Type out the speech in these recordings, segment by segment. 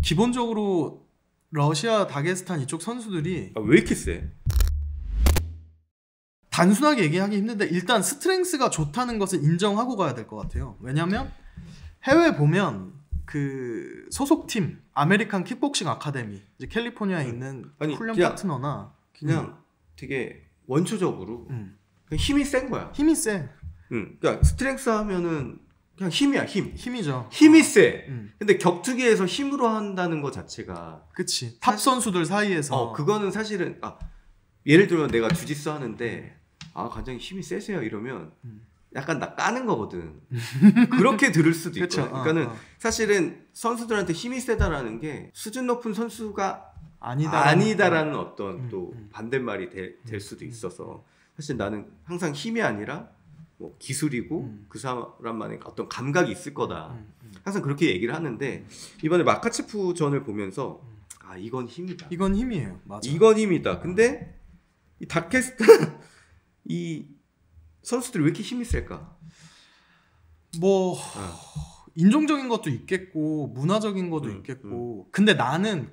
기본적으로 러시아, 다게스탄 이쪽 선수들이 왜 이렇게 세? 단순하게 얘기하기 힘든데 일단 스트렝스가 좋다는 것을 인정하고 가야 될 것 같아요. 왜냐면 해외 보면 그 소속팀 아메리칸 킥복싱 아카데미 이제 캘리포니아에 있는 훈련 파트너나 그냥 되게 원초적으로 그냥 힘이 센 거야. 힘이 세. 그러니까 스트렝스 하면은 그냥 힘이야. 힘이죠. 힘이 세. 근데 격투기에서 힘으로 한다는 것 자체가 그치. 탑 선수들 사이에서 그거는 사실은 예를 들면 내가 주짓수 하는데 관장님 힘이 세세요 이러면 약간 나 까는 거거든. 그렇게 들을 수도 있거든. 그러니까는 사실은 선수들한테 힘이 세다라는 게 수준 높은 선수가 아니다라는 어떤 또 반대말이 될 수도 있어서 사실 나는 항상 힘이 아니라 뭐 기술이고 그 사람만의 어떤 감각이 있을 거다. 항상 그렇게 얘기를 하는데 이번에 마카체프 전을 보면서 이건 힘이다. 이건 힘이에요. 맞아. 이건 힘이다. 근데 이 다케스탄 이 선수들이 왜 이렇게 힘이 셀까? 뭐 인종적인 것도 있겠고 문화적인 것도 있겠고 근데 나는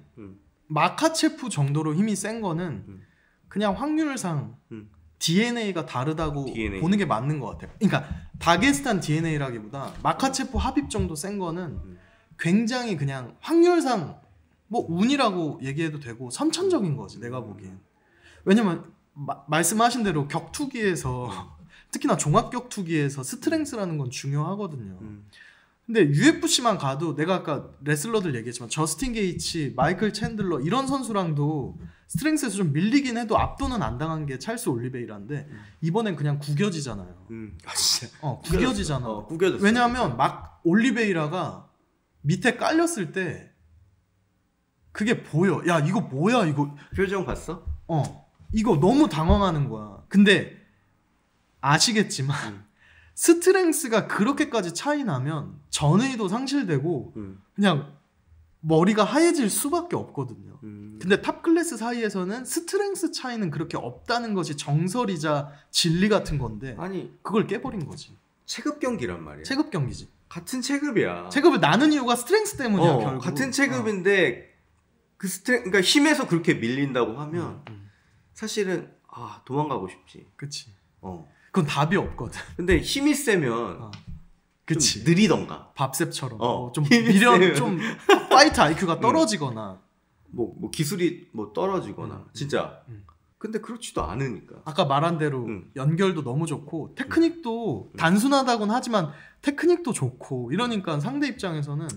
마카체프 정도로 힘이 센 거는 그냥 확률상 DNA가 다르다고 보는 게 맞는 것 같아요. 그러니까 다게스탄 DNA라기보다 마카체프 합입 정도 센 거는 굉장히 그냥 확률상 뭐 운이라고 얘기해도 되고 선천적인 거지 내가 보기엔. 왜냐면 말씀하신 대로 격투기에서 특히나 종합격투기에서 스트렝스라는 건 중요하거든요. 근데 UFC만 가도 내가 아까 레슬러들 얘기했지만 저스틴 게이츠, 마이클 챈들러 이런 선수랑도 스트렝스에서 좀 밀리긴 해도 압도는 안 당한 게 찰스 올리베이라인데 이번엔 그냥 구겨지잖아요. 진짜. 구겨지잖아. 구겨졌어. 왜냐하면 막 올리베이라가 밑에 깔렸을 때 그게 보여. 야 이거 뭐야 이거. 표정 봤어? 이거 너무 당황하는 거야. 근데 아시겠지만 스트렝스가 그렇게까지 차이 나면 전의도 상실되고 그냥 머리가 하얘질 수밖에 없거든요. 근데 탑 클래스 사이에서는 스트렝스 차이는 그렇게 없다는 것이 정설이자 진리 같은 건데 그걸 깨버린 거지. 체급 경기란 말이야. 체급 경기지. 같은 체급이야. 체급을 나눈 이유가 스트렝스 때문이야. 결국. 같은 체급인데 그러니까 힘에서 그렇게 밀린다고 하면 사실은 도망가고 싶지. 그치. 그건 답이 없거든. 근데 힘이 세면 그치. 좀 느리던가. 밥셉처럼 좀 미련 좀 파이트 IQ가 떨어지거나 뭐 기술이 뭐 떨어지거나 진짜. 근데 그렇지도 않으니까. 아까 말한 대로 연결도 너무 좋고 테크닉도 단순하다고는 하지만 테크닉도 좋고 이러니까 상대 입장에서는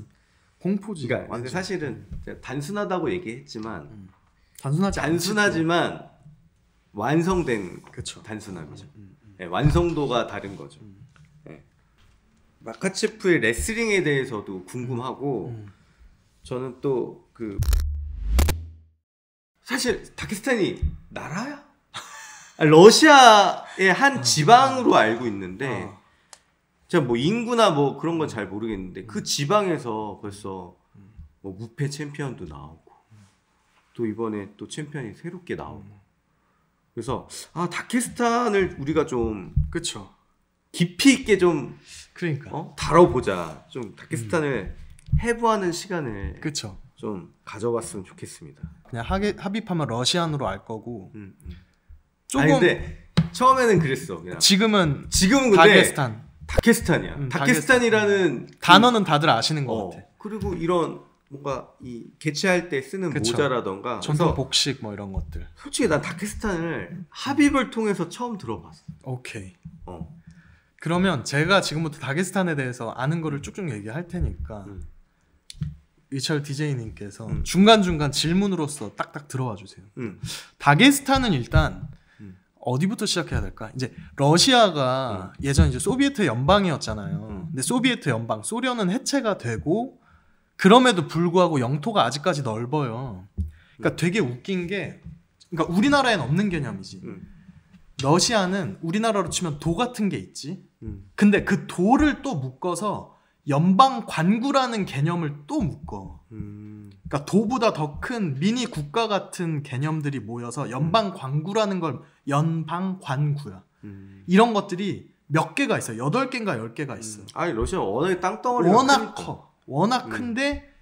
공포지. 그러니까 사실은 단순하다고 얘기했지만 단순하지만 완성된 단순함이죠. 완성도가 다른 거죠. 마카체프의 레슬링에 대해서도 궁금하고 저는 또 사실 다게스탄이 나라야? 러시아의 한 지방으로 알고 있는데 제가 뭐 인구나 뭐 그런 건 잘 모르겠는데 그 지방에서 벌써 뭐 무패 챔피언도 나오고 또 이번에 또 챔피언이 새롭게 나오고 그래서 다케스탄을 우리가 좀 깊이 있게 좀 다뤄보자. 좀 다케스탄을 해부하는 시간을 좀 가져봤으면 좋겠습니다. 그냥 합입하면 러시안으로 알 거고 조금 근데 처음에는 그랬어. 그냥. 지금은 근데 다케스탄이야. 다케스탄이라는 단어는 다들 아시는 것 같아. 그리고 이런 뭔가 이 개최할 때 쓰는 모자라던가 전통 복식 뭐 이런 것들. 솔직히 난 다케스탄을 합입을 통해서 처음 들어봤어. 오케이. 그러면 제가 지금부터 다게스탄에 대해서 아는 거를 쭉쭉 얘기할 테니까 위철 DJ님께서 중간중간 질문으로서 딱딱 들어와 주세요. 다게스탄은 일단 어디부터 시작해야 될까? 이제 러시아가 예전 이제 소비에트 연방이었잖아요. 근데 소비에트 연방, 소련은 해체가 되고 그럼에도 불구하고 영토가 아직까지 넓어요. 그러니까 되게 웃긴 게, 그러니까 우리나라엔 없는 개념이지. 러시아는 우리나라로 치면 도 같은 게 있지. 근데 그 도를 또 묶어서 연방 관구라는 개념을 또 묶어. 그러니까 도보다 더 큰 미니 국가 같은 개념들이 모여서 연방 관구라는 걸 연방 관구야. 이런 것들이 몇 개가 있어. 8개인가 10개가 있어. 아니 러시아 워낙 땅덩어리가 워낙 커. 워낙 큰데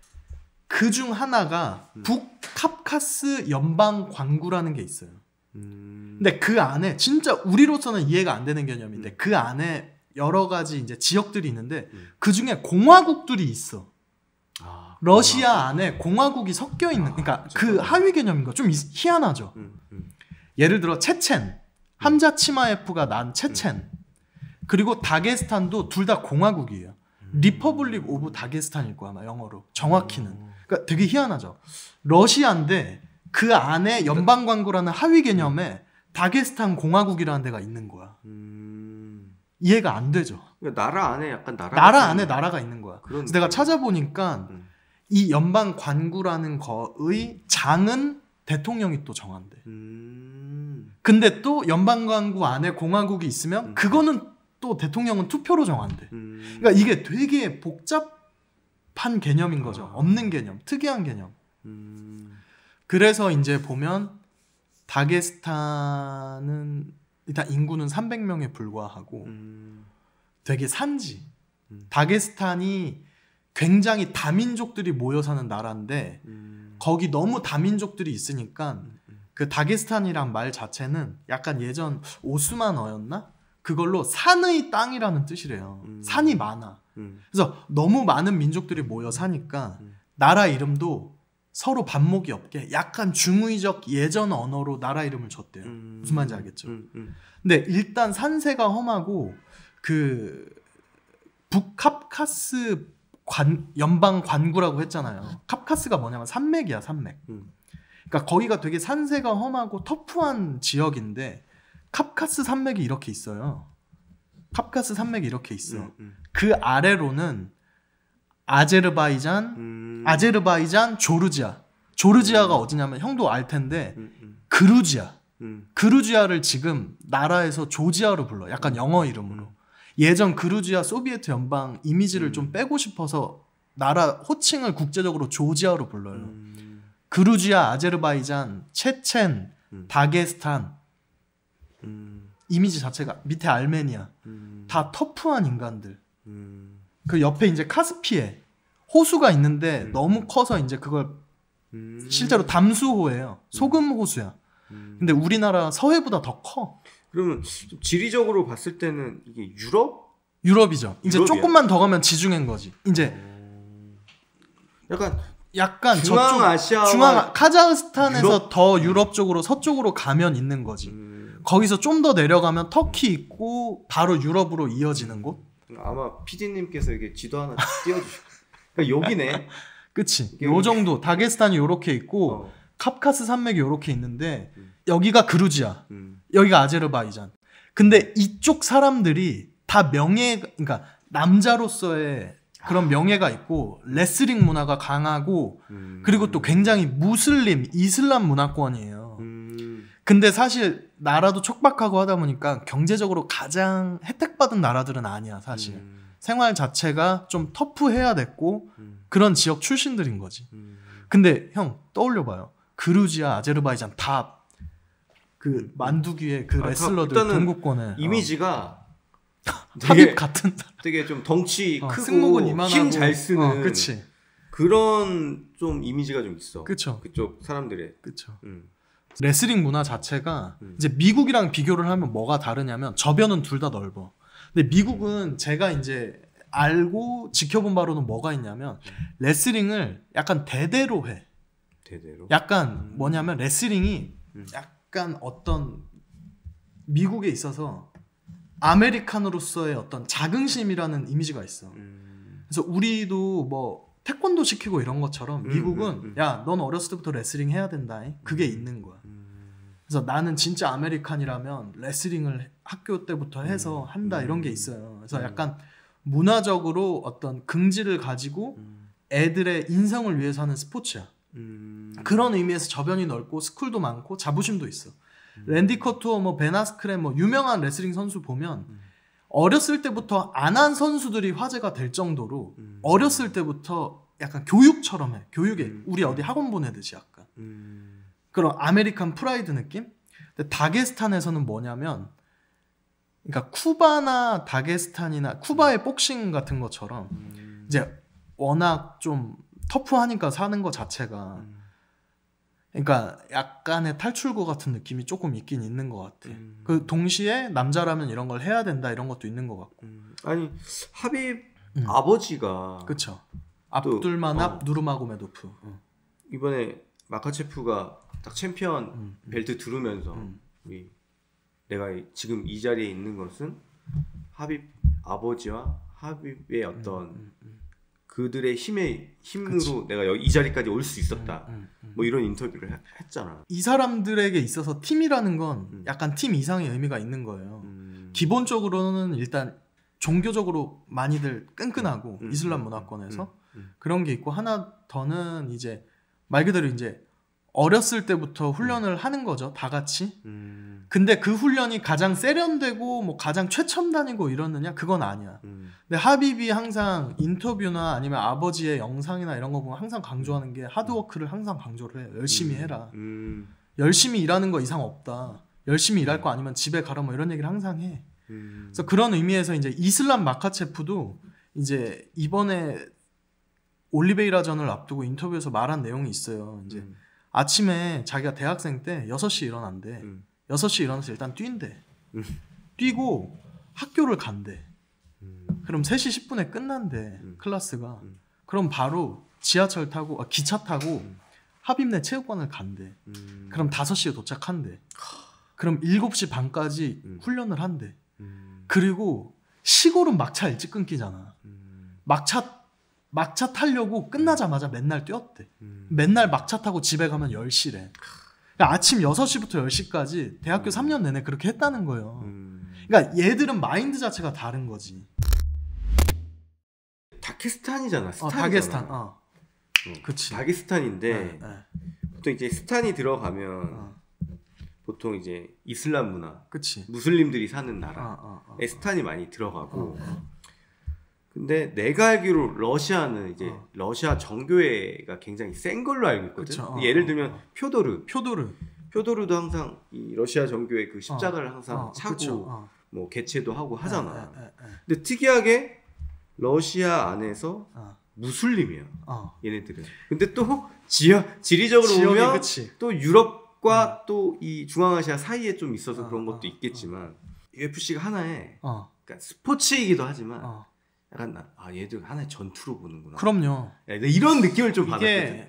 그 중 하나가 북카프카스 연방 관구라는 게 있어요. 근데 그 안에 진짜 우리로서는 이해가 안 되는 개념인데 그 안에 여러 가지 이제 지역들이 있는데 그 중에 공화국들이 있어. 러시아 안에 공화국이 섞여 있는, 그러니까 그 하위 개념인 거 좀 희한하죠. 예를 들어 체첸, 함자 치마예프가 난 체첸, 그리고 다게스탄도 둘 다 공화국이에요. 리퍼블릭 오브 다게스탄일 거야 아마 영어로 정확히는. 그러니까 되게 희한하죠. 러시아인데 그 안에 연방관구라는 하위 개념에 다게스탄 공화국이라는 데가 있는 거야. 이해가 안 되죠. 그러니까 나라 안에 약간 나라 안에 나라가 있는 거야. 그래서 내가 찾아보니까 이 연방관구라는 거의 장은 대통령이 또 정한대. 근데 또 연방관구 안에 공화국이 있으면 그거는 또 대통령은 투표로 정한대. 그러니까 이게 되게 복잡한 개념인 거죠. 없는 개념, 특이한 개념. 그래서 이제 보면 다게스탄은 일단 인구는 300명에 불과하고 되게 산지. 다게스탄이 굉장히 다민족들이 모여 사는 나라인데 거기 너무 다민족들이 있으니까 그 다게스탄이란 말 자체는 약간 예전 오스만어였나? 그걸로 산의 땅이라는 뜻이래요. 산이 많아. 그래서 너무 많은 민족들이 모여 사니까 나라 이름도 서로 반목이 없게 약간 중의적 예전 언어로 나라 이름을 줬대요. 무슨 말인지 알겠죠? 근데 일단 산세가 험하고 그 북카프카스 연방 관구라고 했잖아요. 카프카스가 뭐냐면 산맥이야, 산맥. 그러니까 거기가 되게 산세가 험하고 터프한 지역인데 카프카스 산맥이 이렇게 있어요. 카프카스 산맥이 이렇게 있어. 그 아래로는 아제르바이잔, 조르지아가 어디냐면 형도 알 텐데 그루지아를 지금 나라에서 조지아로 불러. 약간 영어 이름으로. 예전 그루지아 소비에트 연방 이미지를 좀 빼고 싶어서 나라 호칭을 국제적으로 조지아로 불러요. 그루지아, 아제르바이잔, 체첸, 다게스탄 이미지 자체가 밑에 아르메니아 다 터프한 인간들. 그 옆에 이제 카스피해 호수가 있는데 너무 커서 이제 그걸 실제로 담수호예요. 소금 호수야. 근데 우리나라 서해보다 더 커. 그러면 좀 지리적으로 봤을 때는 이게 유럽이죠. 이제 유럽이야? 조금만 더 가면 지중해인 거지. 이제 약간 중앙아시아 카자흐스탄에서 유럽? 더 유럽 쪽으로 서쪽으로 가면 있는 거지. 거기서 좀 더 내려가면 터키 있고 바로 유럽으로 이어지는 곳. 아마 PD님께서 이게 지도 하나 띄워주시고. 그러니까 여기네. 그치. 요 정도. 다게스탄이 요렇게 있고 카프카스 산맥이 요렇게 있는데 여기가 그루지아, 여기가 아제르바이잔. 근데 이쪽 사람들이 다 그러니까 남자로서의 그런 명예가 있고 레슬링 문화가 강하고 그리고 또 굉장히 무슬림, 이슬람 문화권이에요. 근데 사실 나라도 촉박하고 하다 보니까 경제적으로 가장 혜택받은 나라들은 아니야 사실. 생활 자체가 좀 터프해야 됐고 그런 지역 출신들인 거지. 근데 형 떠올려봐요. 그루지아, 아제르바이잔 다 그 만두기의 그 레슬러들 동구권에 이미지가 되게 같은 되게 좀 덩치 크고 승모근 이만하고 힘 잘 쓰는 그치. 그런 좀 이미지가 좀 있어. 그쵸. 그쪽 사람들의. 그쵸. 레슬링 문화 자체가 이제 미국이랑 비교를 하면 뭐가 다르냐면 저변은 둘 다 넓어. 근데 미국은 제가 이제 알고 지켜본 바로는 뭐가 있냐면 레슬링을 약간 대대로 해. 대대로. 약간 뭐냐면 레슬링이 약간 어떤 미국에 있어서 아메리칸으로서의 어떤 자긍심이라는 이미지가 있어. 그래서 우리도 뭐 태권도 시키고 이런 것처럼 미국은 야, 넌 어렸을 때부터 레슬링 해야 된다. 그게 있는 거야. 그래서 나는 진짜 아메리칸이라면 레슬링을 학교 때부터 해서 한다 이런 게 있어요. 그래서 약간 문화적으로 어떤 긍지를 가지고 애들의 인성을 위해서 하는 스포츠야. 그런 의미에서 저변이 넓고 스쿨도 많고 자부심도 있어. 랜디 커투어, 뭐 벤 아스크렌, 뭐 유명한 레슬링 선수 보면 어렸을 때부터 안 한 선수들이 화제가 될 정도로 어렸을 때부터 약간 교육처럼 해. 교육에 우리 어디 학원 보내듯이 약간 그런 아메리칸 프라이드 느낌? 근데 다게스탄에서는 뭐냐면 그러니까 쿠바나 다게스탄이나 쿠바의 복싱 같은 것처럼 이제 워낙 좀 터프하니까 사는 것 자체가 그러니까 약간의 탈출구 같은 느낌이 조금 있긴 있는 것 같아. 그 동시에 남자라면 이런 걸 해야 된다 이런 것도 있는 것 같고. 아니 하빕 아버지가 그쵸. 압둘마납 누르마고메도프 이번에 마카체프가 딱 챔피언 벨트 두르면서 내가 지금 이 자리에 있는 것은 하빕 아버지와 하빕의 어떤 그들의 힘으로 그치. 내가 이 자리까지 올 수 있었다. 뭐 이런 인터뷰를 했잖아. 이 사람들에게 있어서 팀이라는 건 약간 팀 이상의 의미가 있는 거예요. 기본적으로는 일단 종교적으로 많이들 끈끈하고 이슬람 문화권에서 그런 게 있고 하나 더는 이제 말 그대로 이제 어렸을 때부터 훈련을 하는 거죠. 다 같이. 근데 그 훈련이 가장 세련되고 뭐 가장 최첨단이고 이러느냐? 그건 아니야. 근데 하빕이 항상 인터뷰나 아니면 아버지의 영상이나 이런 거 보면 항상 강조하는 게 하드워크를 항상 강조를 해요. 열심히 해라. 열심히 일하는 거 이상 없다. 열심히 일할 거 아니면 집에 가라 뭐 이런 얘기를 항상 해. 그래서 그런 의미에서 이제 이슬람 마카체프도 이제 이번에 올리베이라전을 앞두고 인터뷰에서 말한 내용이 있어요. 이제 아침에 자기가 대학생 때 6시에 일어난대. 6시에 일어나서 일단 뛴대. 뛰고 학교를 간대. 그럼 3시 10분에 끝난대. 클래스가. 그럼 바로 지하철 타고 기차 타고 하빕네 체육관을 간대. 그럼 5시에 도착한대. 그럼 7시 반까지 훈련을 한대. 그리고 시골은 막차 일찍 끊기잖아. 막차 타려고 끝나자마자 맨날 뛰었대. 맨날 막차 타고 집에 가면 10시래. 그러니까 아침 6시부터 10시까지 대학교 3년 내내 그렇게 했다는 거예요. 그러니까 얘들은 마인드 자체가 다른 거지. 다게스탄이잖아. 다게스탄. 그치. 다게스탄인데 보통 이제 스탄이 들어가면 보통 이제 이슬람 문화, 그치. 무슬림들이 사는 나라에 스탄이 많이 들어가고 근데 내가 알기로 러시아는 이제 러시아 정교회가 굉장히 센 걸로 알고 있거든. 예를 들면 표도르도 항상 이 러시아 정교회 그 십자가를 항상 차고 뭐 개최도 하고 하잖아. 근데 특이하게 러시아 안에서 무슬림이야. 얘네들은. 근데 또 지리적으로 보면 그치. 또 유럽과 또 이 중앙아시아 사이에 좀 있어서 그런 것도 있겠지만 UFC가 하나의 그러니까 스포츠이기도 하지만 약간 얘들 하나의 전투로 보는구나. 그럼요. 이런 느낌을 좀 받았거든.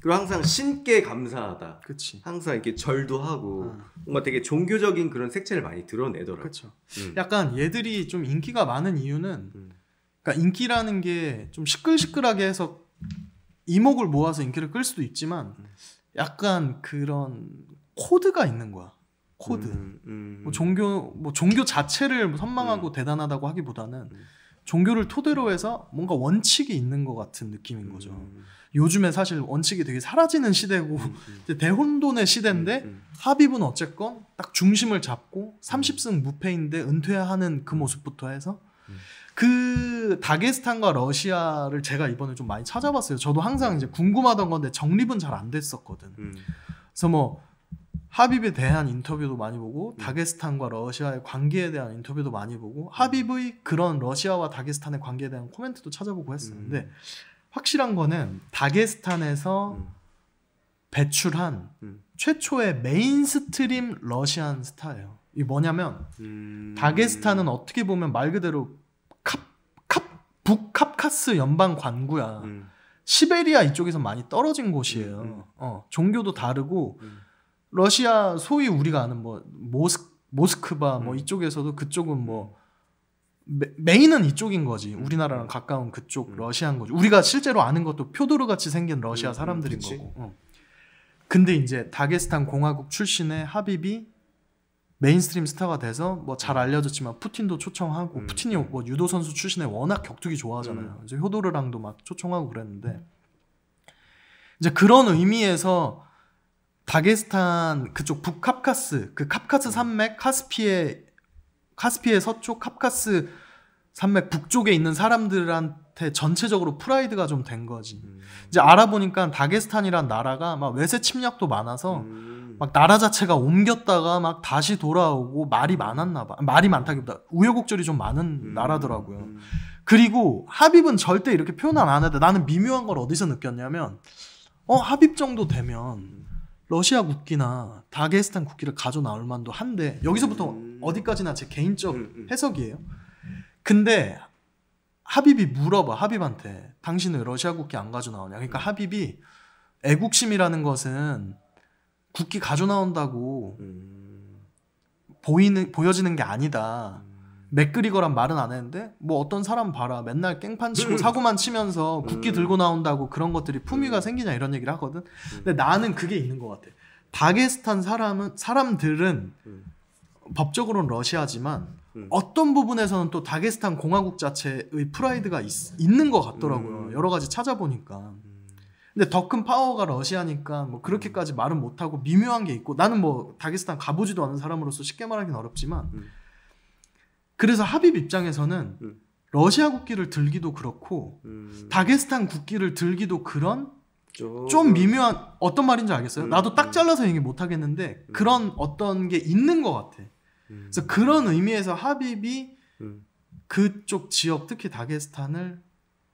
그리고 항상 신께 감사하다. 그치. 항상 이렇게 절도 하고 뭔가 되게 종교적인 그런 색채를 많이 드러내더라고. 그렇죠. 약간 얘들이 좀 인기가 많은 이유는 그러니까 인기라는 게 좀 시끌시끌하게 해서 이목을 모아서 인기를 끌 수도 있지만 약간 그런 코드가 있는 거야. 코드. 뭐 종교 자체를 선망하고 대단하다고 하기보다는 종교를 토대로 해서 뭔가 원칙이 있는 것 같은 느낌인 거죠. 요즘에 사실 원칙이 되게 사라지는 시대고 이제 대혼돈의 시대인데 하빕은 어쨌건 딱 중심을 잡고 30승 무패인데 은퇴하는 그 모습부터 해서 그 다게스탄과 러시아를 제가 이번에 좀 많이 찾아봤어요. 저도 항상 이제 궁금하던 건데 정립은 잘 안 됐었거든. 그래서 뭐 하빕에 대한 인터뷰도 많이 보고 다게스탄과 러시아의 관계에 대한 인터뷰도 많이 보고 하빕의 그런 러시아와 다게스탄의 관계에 대한 코멘트도 찾아보고 했었는데 확실한 거는 다게스탄에서 배출한 최초의 메인스트림 러시안 스타예요. 이게 뭐냐면 다게스탄은 어떻게 보면 말 그대로 북카카스 연방 관구야. 시베리아 이쪽에서 많이 떨어진 곳이에요. 종교도 다르고 러시아 소위 우리가 아는 뭐 모스크바 뭐 이쪽에서도 그쪽은 뭐 메인은 이쪽인 거지. 우리나라랑 가까운 그쪽 러시아인 거지. 우리가 실제로 아는 것도 표도르 같이 생긴 러시아 사람들인 거고. 근데 이제 다게스탄 공화국 출신의 하빕이 메인스트림 스타가 돼서 뭐 잘 알려졌지만 푸틴도 초청하고 푸틴이 뭐 유도 선수 출신에 워낙 격투기 좋아하잖아요. 이제 효도르랑도 막 초청하고 그랬는데 이제 그런 의미에서 다게스탄 그쪽 북카카스 그 카프카스 산맥 카스피의 서쪽 카프카스 산맥 북쪽에 있는 사람들한테 전체적으로 프라이드가 좀 된 거지. 이제 알아보니까 다게스탄이란 나라가 막 외세 침략도 많아서 막 나라 자체가 옮겼다가 막 다시 돌아오고 말이 많았나 봐. 말이 많다기보다 우여곡절이 좀 많은 나라더라고요. 그리고 하빕은 절대 이렇게 표현 안 하는데 나는 미묘한 걸 어디서 느꼈냐면 하빕 정도 되면 러시아 국기나 다게스탄 국기를 가져 나올 만도 한데 여기서부터 어디까지나 제 개인적 해석이에요. 근데 하빕이 물어봐 하빕한테 당신은 러시아 국기 안 가져 나오냐. 그러니까 하빕이 애국심이라는 것은 국기 가져 나온다고 보여지는 게 아니다. 맥그리거란 말은 안 했는데 뭐 어떤 사람 봐라 맨날 깽판 치고 사고만 치면서 국기 들고 나온다고 그런 것들이 품위가 생기냐 이런 얘기를 하거든. 근데 나는 그게 있는 것 같아. 다게스탄 사람들은 법적으로는 러시아지만 어떤 부분에서는 또 다게스탄 공화국 자체의 프라이드가 있는 것 같더라고요. 여러 가지 찾아보니까. 근데 더 큰 파워가 러시아니까 뭐 그렇게까지 말은 못하고 미묘한 게 있고 나는 뭐 다게스탄 가보지도 않은 사람으로서 쉽게 말하기는 어렵지만 그래서 하빕 입장에서는 러시아 국기를 들기도 그렇고 다게스탄 국기를 들기도 그런 좀 미묘한 어떤 말인지 알겠어요? 나도 딱 잘라서 얘기 못 하겠는데 그런 어떤 게 있는 것 같아. 그래서 그런 의미에서 하빕이 그쪽 지역 특히 다게스탄을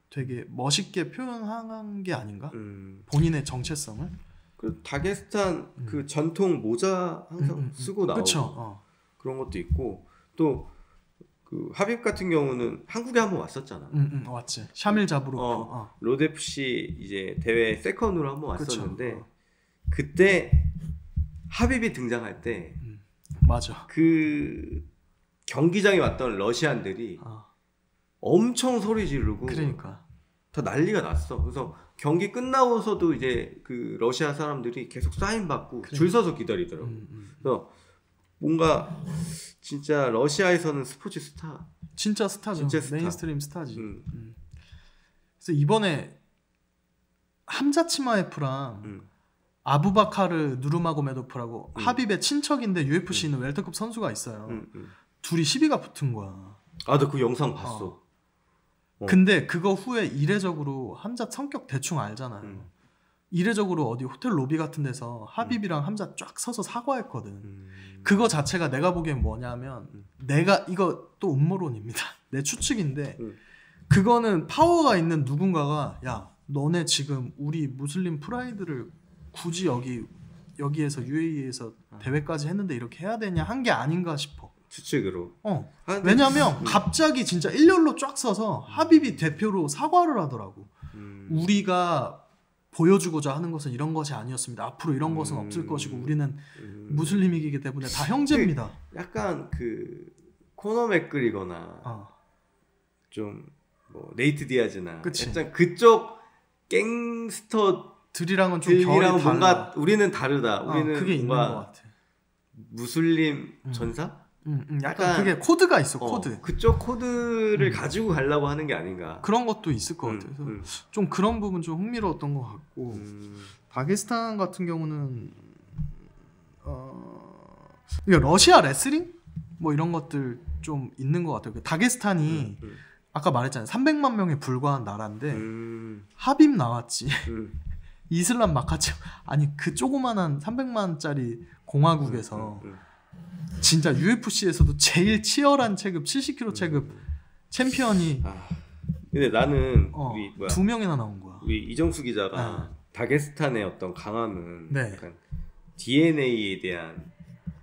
되게 멋있게 표현한 게 아닌가? 본인의 정체성을. 그 다게스탄 그 전통 모자 항상 쓰고 나오고 그런 것도 있고 또 그 하빕 같은 경우는 한국에 한번 왔었잖아. 왔지. 샤밀 자부로프. 로데프시 이제 대회 세컨으로 한번 왔었는데 그때 하빕이 등장할 때 맞아. 그 경기장에 왔던 러시안들이 엄청 소리 지르고 그러니까 다 난리가 났어. 그래서 경기 끝나고서도 이제 그 러시아 사람들이 계속 사인 받고 줄 서서 기다리더라고. 그래서 뭔가 진짜 러시아에서는 스포츠 스타. 진짜 스타죠. 진짜 스타. 메인스트림 스타지. 그래서 이번에 함자 치마에프랑 아부바카르 누르마고메도프라고 하빕의 친척인데 UFC 있는 웰터급 선수가 있어요. 둘이 시비가 붙은 거야. 아, 나 그 영상 봤어. 근데 그거 후에 이례적으로 함자 성격 대충 알잖아요. 이례적으로 어디 호텔 로비 같은 데서 하빕이랑 함자 쫙 서서 사과했거든. 그거 자체가 내가 보기엔 뭐냐면 내가 이거 또 음모론입니다. 내 추측인데 그거는 파워가 있는 누군가가 야 너네 지금 우리 무슬림 프라이드를 굳이 여기에서 UAE에서 대회까지 했는데 이렇게 해야 되냐 한 게 아닌가 싶어. 추측으로. 왜냐면 갑자기 진짜 일렬로 쫙 서서 하빕이 대표로 사과를 하더라고. 우리가 보여주고자 하는 것은 이런 것이 아니었습니다. 앞으로 이런 것은 없을 것이고 우리는 무슬림이기 때문에 다 형제입니다. 약간 그 코너 맥그리거나 좀 뭐 네이트 디아즈나 약간 그쪽 갱스터들이랑은 좀 결이 달라. 뭔가 우리는 다르다. 우리는 그게 있는 것 같아. 무슬림 전사? 약간 그게 코드가 있어. 코드. 그쪽 코드를 가지고 가려고 하는 게 아닌가. 그런 것도 있을 것 같아요. 좀 그런 부분 좀 흥미로웠던 것 같고 다게스탄 같은 경우는 러시아 레슬링 뭐 이런 것들 좀 있는 것 같아요. 다게스탄이 아까 말했잖아요. 300만 명에 불과한 나라인데 하빕 나왔지. 이슬람 마카체 아니 그 조그만한 300만짜리 공화국에서 진짜 UFC에서도 제일 치열한 체급 70kg 체급 챔피언이 근데 나는 우리 뭐야 두 명이나 나온 거야. 우리 이정수 기자가 다게스탄의 어떤 강함은 네. 약간 DNA에 대한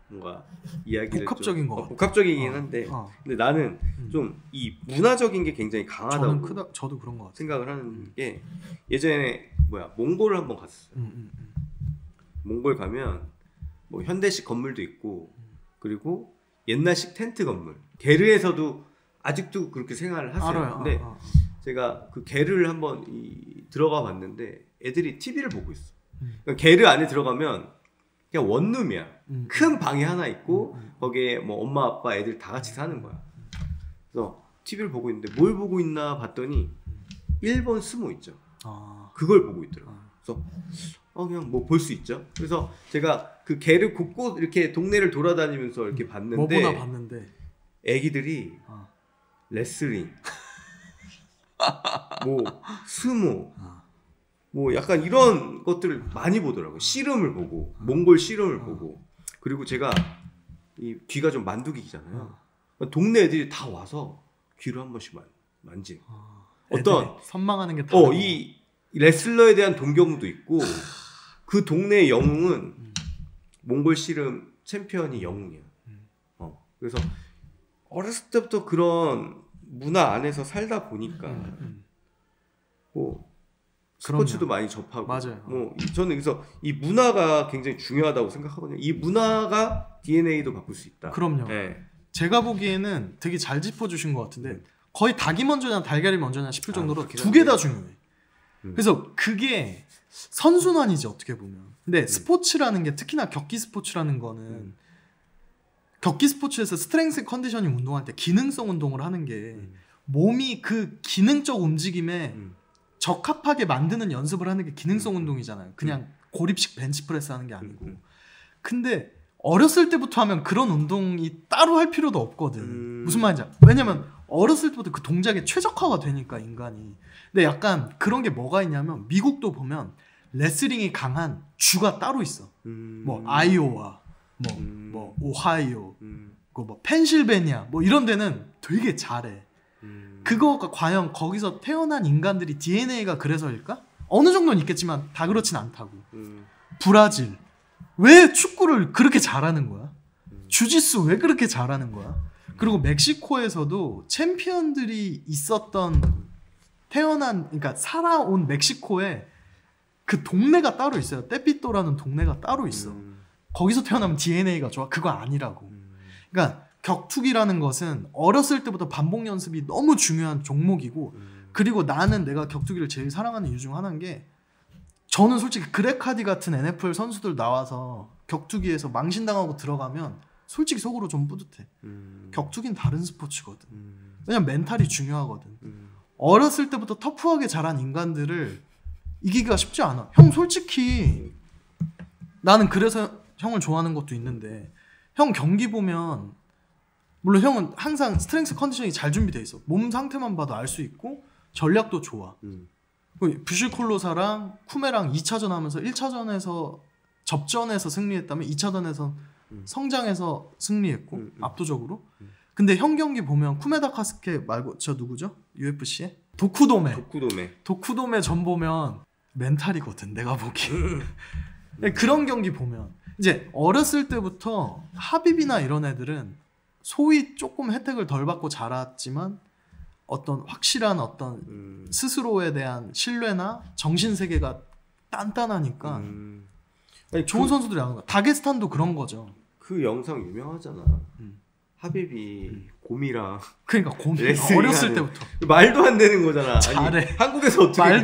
뭔가 이야기를 복합적인 좀, 거 복합적이긴 한데 근데 나는 좀 이 문화적인 게 굉장히 강하다고 저도 그런 것 같아요. 생각을 하는 게 예전에 뭐야 몽골을 한번 갔었어요. 몽골 가면 뭐 현대식 건물도 있고 그리고 옛날식 텐트 건물 게르에서도 아직도 그렇게 생활을 하세요. 알아요. 근데 제가 그 게르를 한번 들어가 봤는데 애들이 TV를 보고 있어. 그러니까 게르 안에 들어가면 그냥 원룸이야. 큰 방이 하나 있고 거기에 뭐 엄마 아빠 애들 다 같이 사는 거야. 그래서 TV를 보고 있는데 뭘 보고 있나 봤더니 일본 스모 있죠. 그걸 보고 있더라고요. 그래서 그냥 뭐 볼 수 있죠. 그래서 제가 그 게르 곳곳 이렇게 동네를 돌아다니면서 이렇게 봤는데 뭐 보나 봤는데 애기들이 레슬링 뭐 스모 뭐 약간 이런 것들을 많이 보더라고요. 씨름을 보고 몽골 씨름을 보고 그리고 제가 이 귀가 좀 만두기잖아요. 동네 애들이 다 와서 귀를 한 번씩 만지. 어떤 선망하는 게 이 레슬러에 대한 동경도 있고 그 동네의 영웅은 몽골 씨름 챔피언이 영웅이야. 그래서 어렸을 때부터 그런 문화 안에서 살다 보니까 뭐 스포츠도 많이 접하고 맞아요. 뭐 저는 그래서 이 문화가 굉장히 중요하다고 생각하거든요. 이 문화가 DNA도 바꿀 수 있다. 그럼요. 네. 제가 보기에는 되게 잘 짚어주신 것 같은데 거의 닭이 먼저냐 달걀이 먼저냐 싶을 정도로 두 개 다 중요해. 그래서 그게 선순환이지 어떻게 보면. 근데 스포츠라는 게 특히나 격기 스포츠라는 거는 격기 스포츠에서 스트렝스 컨디셔닝 운동할 때 기능성 운동을 하는 게 몸이 그 기능적 움직임에 적합하게 만드는 연습을 하는 게 기능성 운동이잖아요. 그냥 고립식 벤치프레스 하는 게 아니고. 근데 어렸을 때부터 하면 그런 운동이 따로 할 필요도 없거든. 무슨 말인지 알아? 왜냐면 어렸을 때부터 그 동작에 최적화가 되니까 인간이. 근데 약간 그런 게 뭐가 있냐면 미국도 보면 레슬링이 강한 주가 따로 있어. 뭐 아이오와 뭐 오하이오, 뭐 펜실베니아 뭐 이런 데는 되게 잘해. 그거가 과연 거기서 태어난 인간들이 DNA가 그래서일까? 어느 정도는 있겠지만 다 그렇진 않다고. 브라질 왜 축구를 그렇게 잘하는 거야? 주짓수 왜 그렇게 잘하는 거야? 그리고 멕시코에서도 챔피언들이 있었던 그러니까 살아온 멕시코에 그 동네가 따로 있어요. 떼피또라는 동네가 따로 있어. 거기서 태어나면 DNA가 좋아? 그거 아니라고. 그러니까 격투기라는 것은 어렸을 때부터 반복 연습이 너무 중요한 종목이고 그리고 나는 내가 격투기를 제일 사랑하는 이유 중 하나인 게 저는 솔직히 그렉 하디 같은 NFL 선수들 나와서 격투기에서 망신당하고 들어가면 솔직히 속으로 좀 뿌듯해. 격투기는 다른 스포츠거든. 왜냐면 멘탈이 중요하거든. 어렸을 때부터 터프하게 자란 인간들을 이기기가 쉽지 않아. 형 솔직히 나는 그래서 형을 좋아하는 것도 있는데 형 경기 보면 물론 형은 항상 스트렝스 컨디셔닝이 잘 준비돼 있어. 몸 상태만 봐도 알 수 있고 전략도 좋아. 뷰실콜로사랑 쿠메랑 2차전 하면서 1차전에서 접전에서 승리했다면 2차전에서 성장해서 승리했고 압도적으로. 근데 형 경기 보면 쿠메다 카스케 말고 저 누구죠? UFC에? 도쿠도메 전 보면 멘탈이거든 내가 보기에. 그런 경기 보면 이제 어렸을 때부터 하빕이나 이런 애들은 소위 조금 혜택을 덜 받고 자랐지만 어떤 확실한 어떤 스스로에 대한 신뢰나 정신세계가 단단하니까 좋은 선수들이 나오는 거야. 다게스탄도 그런 거죠. 그 영상 유명하잖아. 하빕이 곰이랑 그러니까 곰이 어렸을 때부터 말도 안 되는 거잖아. 잘해. 아니, 한국에서 어떻게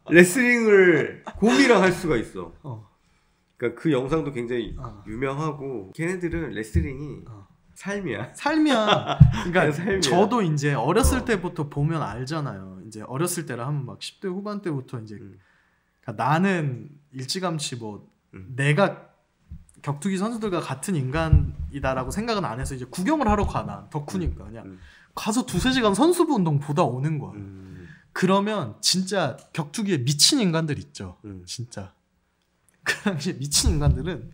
레슬링을 곰이랑 할 수가 있어. 그러니까 그 영상도 굉장히 유명하고 걔네들은 레슬링이 삶이야. 그러니까 삶이야. 저도 이제 어렸을 때부터 보면 알잖아요. 이제 어렸을 때라 하면 막 10대 후반 때부터 이제 그러니까 나는 일찌감치 뭐 내가 격투기 선수들과 같은 인간이다라고 생각은 안 해서 이제 구경을 하러 가. 난 덕후니까 그냥 가서 2-3시간 선수부 운동 보다 오는 거야. 그러면 진짜 격투기에 미친 인간들 있죠. 진짜 그 당시에 미친 인간들은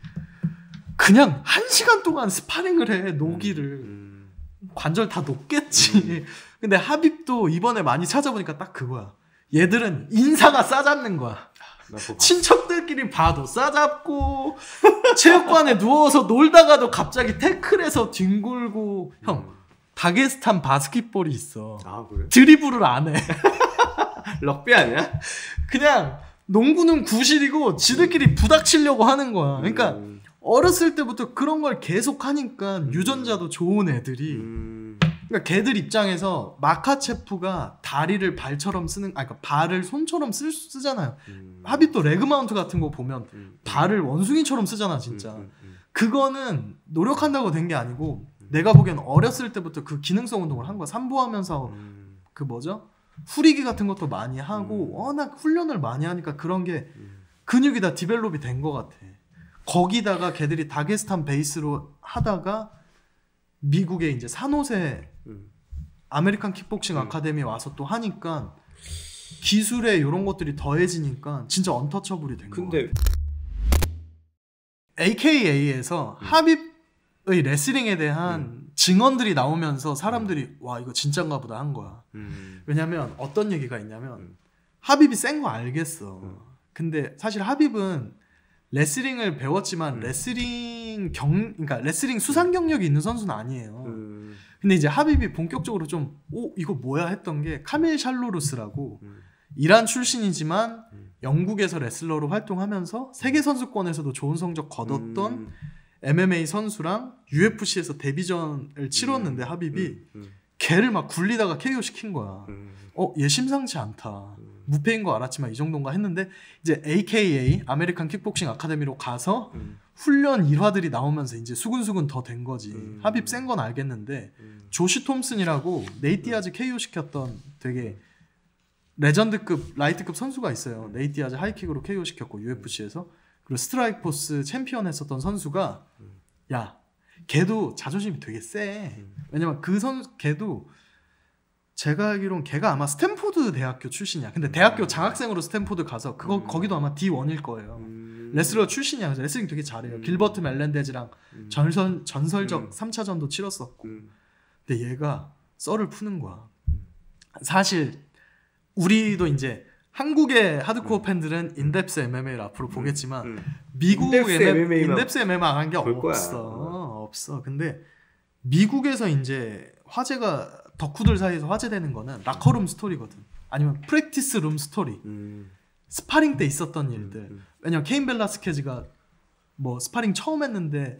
그냥 1시간 동안 스파링을 해. 노기를 관절 다 녹겠지. 근데 하빕도 이번에 많이 찾아보니까 딱 그거야. 얘들은 인사가 싸잡는 거야. 친척들끼리 봐도 싸잡고 체육관에 누워서 놀다가도 갑자기 태클해서 뒹굴고. 형 다게스탄 바스켓볼이 있어. 아 그래? 드리블을 안 해. 럭비 아니야? 그냥 농구는 구실이고 지들끼리 부닥치려고 하는 거야. 그러니까 어렸을 때부터 그런 걸 계속 하니까 유전자도 좋은 애들이 그러니까 걔들 입장에서 마카체프가 다리를 발처럼 쓰는 그러니까 발을 손처럼 쓰잖아요. 하빕도 레그 마운트 같은 거 보면 발을 원숭이처럼 쓰잖아 진짜. 그거는 노력한다고 된 게 아니고 내가 보기엔 어렸을 때부터 그 기능성 운동을 한 거야. 삼보하면서 그 뭐죠? 후리기 같은 것도 많이 하고 워낙 훈련을 많이 하니까 그런 게 근육이 다 디벨롭이 된 것 같아. 거기다가 걔들이 다게스탄 베이스로 하다가 미국에 이제 산호세 아메리칸 킥복싱 아카데미에 와서 또 하니까 기술에 이런 것들이 더해지니까 진짜 언터처블이 된 거야. 근데 AKA에서 하빕의 레슬링에 대한 증언들이 나오면서 사람들이 와 이거 진짠가 보다 한 거야. 왜냐면 어떤 얘기가 있냐면 하빕이 센 거 알겠어. 근데 사실 하빕은 레슬링을 배웠지만 그러니까 레슬링 수상 경력이 있는 선수는 아니에요. 근데 이제 하빕이 본격적으로 좀 이거 뭐야 했던 게 카밀 샬로루스라고 이란 출신이지만 영국에서 레슬러로 활동하면서 세계 선수권에서도 좋은 성적 거뒀던 MMA 선수랑 UFC에서 데뷔전을 치렀는데 하빕이 걔를 막 굴리다가 KO 시킨 거야. 얘 심상치 않다. 무패인 거 알았지만 이 정도인가 했는데 이제 AKA 아메리칸 킥복싱 아카데미로 가서 훈련 일화들이 나오면서 이제 수근수근 더 된 거지. 하빕 센 건 알겠는데 조시 톰슨이라고 네이트 디아즈 KO 시켰던 되게 레전드급 라이트급 선수가 있어요. 네이트 디아즈 하이킥으로 KO 시켰고 UFC에서. 그리고 스트라이크 포스 챔피언 했었던 선수가 야 걔도 자존심이 되게 세. 왜냐면 그 선수 걔도 제가 알기로는 걔가 아마 스탠포드 대학교 출신이야. 근데 대학교 장학생으로 스탠포드 가서 거기도 아마 D1일 거예요. 레슬러 출신이야. 그래서 레슬링 되게 잘해요. 길버트 멜렌데즈랑 전설적 3차전도 치렀었고. 근데 얘가 썰을 푸는 거야. 사실 우리도 이제 한국의 하드코어 팬들은 인뎁스 MMA를 앞으로 보겠지만 미국 인뎁스 MMA 안 한 게 없어. 근데 미국에서 이제 화제가 덕후들 사이에서 화제되는 거는 라커룸 스토리거든. 아니면 프랙티스 룸 스토리. 스파링 때 있었던 일들. 왜냐면 케인 벨라스케즈가 뭐 스파링 처음 했는데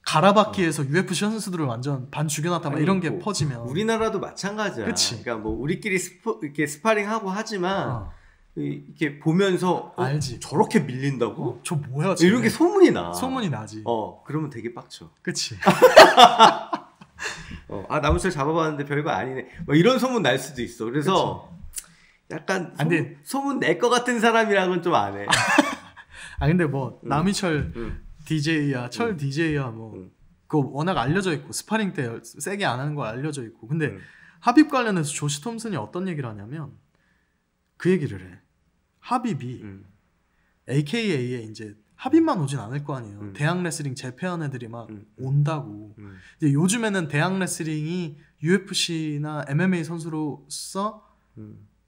가라바키에서 UFC 선수들을 완전 반 죽여놨다 막 이런 게 퍼지면 우리나라도 마찬가지야. 그치? 그러니까 뭐 우리끼리 이렇게 스파링하고 하지만 이렇게 보면서 알지. 저렇게 밀린다고? 저 뭐야? 이런 게 소문이 나. 소문이 나지. 그러면 되게 빡쳐. 그치? 나무철 잡아봤는데 별거 아니네. 뭐 이런 소문 날 수도 있어. 그래서 약간 소문 낼 것 같은 사람이랑은 좀 안 해. 근데 뭐 남이철 DJ야, 철 DJ야 뭐 그거 워낙 알려져 있고 스파링 때 세게 안 하는 거 알려져 있고. 근데 하빕 관련해서 조시 톰슨이 어떤 얘기를 하냐면 그 얘기를 해. 하빕이 AKA에 이제 하빕만 오진 않을 거 아니에요. 대학 레슬링 재패한 애들이 막 온다고. 이제 요즘에는 대학 레슬링이 UFC나 MMA 선수로서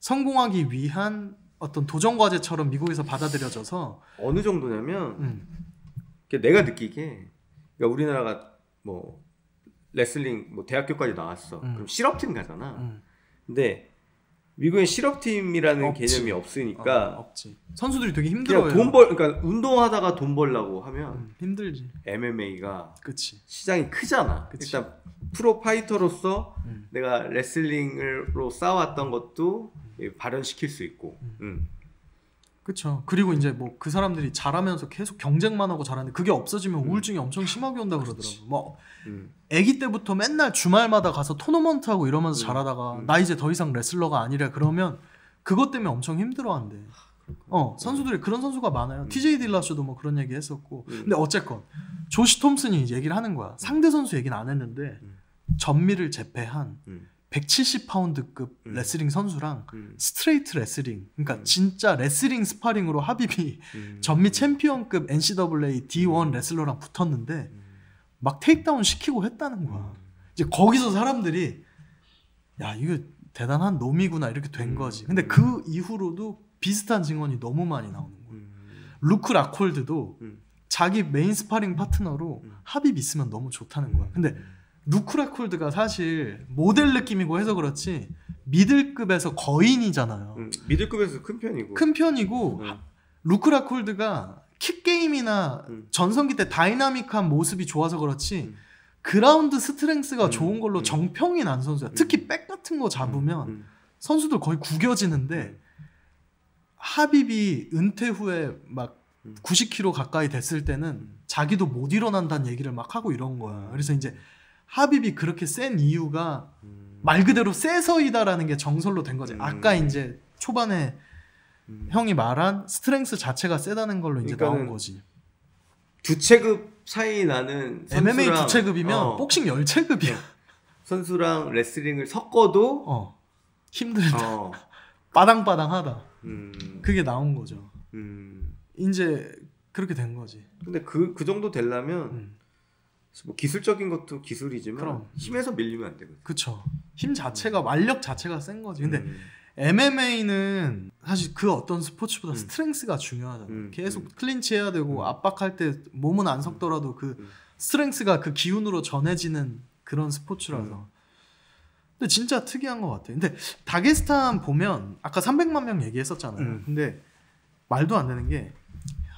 성공하기 위한 어떤 도전 과제처럼 미국에서 받아들여져서 어느 정도냐면 내가 느끼기에 그러니까 우리나라가 뭐 레슬링 뭐 대학교까지 나왔어. 그럼 실업팀 가잖아. 근데 미국엔 실업팀이라는 개념이 없으니까 없지. 선수들이 되게 힘들어요. 그러니까 운동하다가 돈 벌려고 하면 힘들지. MMA가 그치. 시장이 크잖아. 그치. 일단 프로 파이터로서 내가 레슬링으로 쌓아왔던 것도 발현시킬 수 있고. 그쵸. 그리고 이제 뭐 그 사람들이 잘하면서 계속 경쟁만 하고 잘하는데 그게 없어지면 우울증이 엄청 심하게 온다 그러더라고. 뭐 아기 때부터 맨날 주말마다 가서 토너먼트 하고 이러면서 잘하다가 나 이제 더 이상 레슬러가 아니래 그러면 그것 때문에 엄청 힘들어한대. 선수들이 그런 선수가 많아요. TJ 딜라쇼도 뭐 그런 얘기 했었고. 근데 어쨌건 조시 톰슨이 얘기를 하는 거야. 상대 선수 얘기는 안 했는데 전미를 제패한 170파운드급 레슬링 선수랑 스트레이트 레슬링, 그러니까 진짜 레슬링 스파링으로 하빕이 전미 챔피언급 NCAA D1 레슬러랑 붙었는데 막 테이크다운 시키고 했다는 거야. 이제 거기서 사람들이 야 이거 대단한 놈이구나 이렇게 된 거지. 근데 그 이후로도 비슷한 증언이 너무 많이 나오는 거야. 루크 라콜드도 자기 메인 스파링 파트너로 하빕 있으면 너무 좋다는 거야. 근데 루크 라콜드가 사실 모델 느낌이고 해서 그렇지 미들급에서 거인이잖아요. 미들급에서 큰 편이고. 큰 편이고 루크 라콜드가 킥게임이나 전성기 때 다이나믹한 모습이 좋아서 그렇지 그라운드 스트렝스가 좋은 걸로 정평이 난 선수야. 특히 백 같은 거 잡으면 선수들 거의 구겨지는데 하빕이 은퇴 후에 막 90kg 가까이 됐을 때는 자기도 못 일어난다는 얘기를 막 하고 이런 거야. 그래서 이제 하빕이 그렇게 센 이유가 말 그대로 세서이다라는 게 정설로 된 거지. 아까 이제 초반에 형이 말한 스트렝스 자체가 세다는 걸로 이제 나온 거지. 두 체급 차이 나는 MMA 두 체급이면 복싱 10체급이야. 선수랑 레슬링을 섞어도 힘들다. 빠당빠당하다. 그게 나온 거죠. 이제 그렇게 된 거지. 근데 그 정도 되려면 뭐 기술적인 것도 기술이지만 그럼. 힘에서 밀리면 안 되거든. 그쵸. 힘 자체가 완력 자체가 센 거지. 근데 MMA는 사실 그 어떤 스포츠보다 스트렝스가 중요하잖아. 계속 클린치 해야 되고 압박할 때 몸은 안 섞더라도 그 스트렝스가 그 기운으로 전해지는 그런 스포츠라서. 근데 진짜 특이한 것 같아. 근데 다게스탄 보면 아까 300만 명 얘기했었잖아요. 근데 말도 안 되는 게